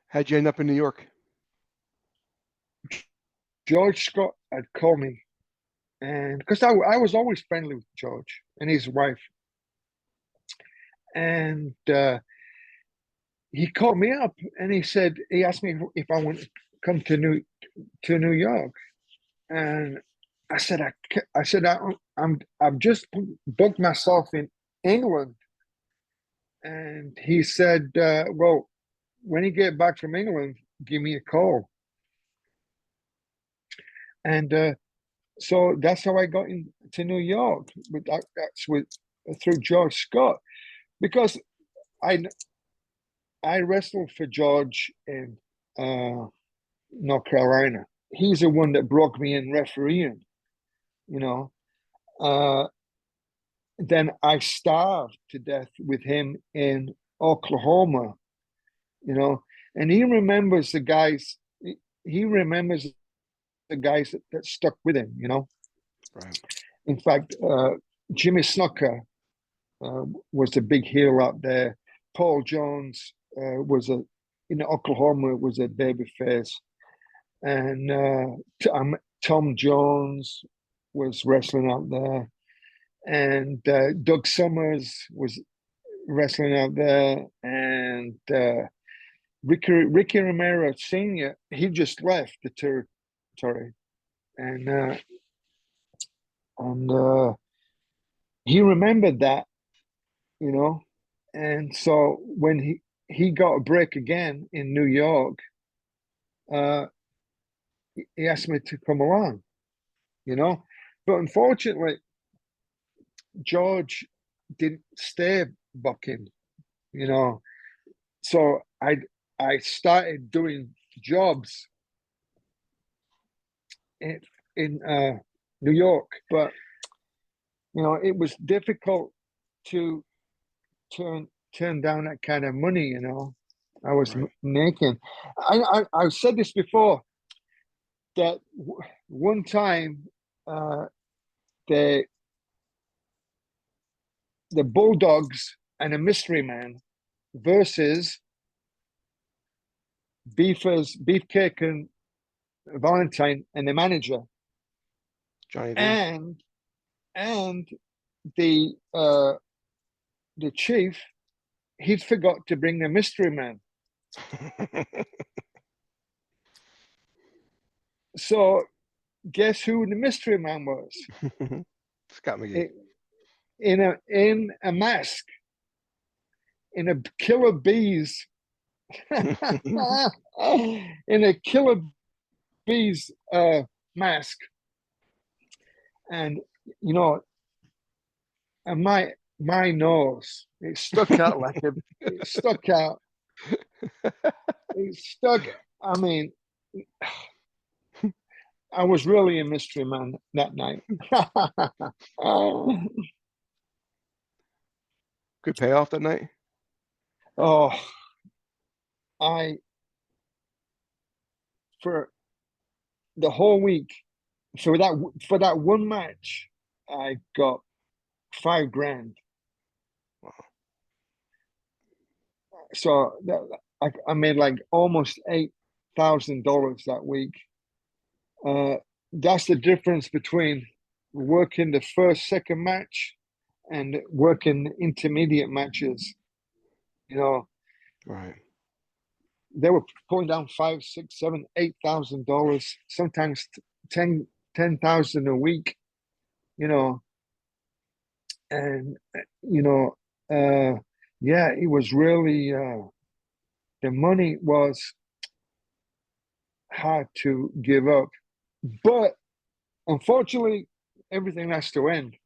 How'd you end up in New York? George Scott had called me, and because I was always friendly with George and his wife, and he called me up and he asked me if I want to come to New York, and I've just booked myself in England, and he said, well, when you get back from England, give me a call. And so that's how I got into New York. Through George Scott, because I wrestled for George in North Carolina. He's the one that broke me in refereeing, you know. Then I starved to death with him in Oklahoma, you know, and he remembers the guys. He remembers the guys that stuck with him, you know. Right. In fact, Jimmy Snuka was a big heel out there. Paul Jones in Oklahoma was a babyface, and Tom Jones was wrestling out there, and Doug Summers was wrestling out there, and Ricky Romero Sr. He just left the territory, and he remembered that, you know, and so when he got a break again in New York, he asked me to come along, you know, but unfortunately, George didn't stay bucking, you know, so I started doing jobs in New York, but you know, it was difficult to turn down that kind of money, you know. I was making. I've said this before, that one time the Bulldogs and a Mystery Man versus Beefcake and Valentine and the manager, Johnny D. and the chief, he'd forgot to bring the Mystery Man. So guess who the Mystery Man was? Scott McGhee. In a mask, in a killer bees, in a killer bees mask, and you know, and my nose, it stuck out like it stuck out. It stuck. I mean, I was really a mystery man that night. Good payoff that night. Oh, for the whole week, for that one match, I got $5,000. Wow. So I made like almost $8,000 that week. That's the difference between working the second match and working intermediate matches. You know, right? They were pulling down $5,000, $6,000, $7,000, $8,000, sometimes 10,000 a week. You know, and you know, yeah, it was really the money was hard to give up, but unfortunately, everything has to end.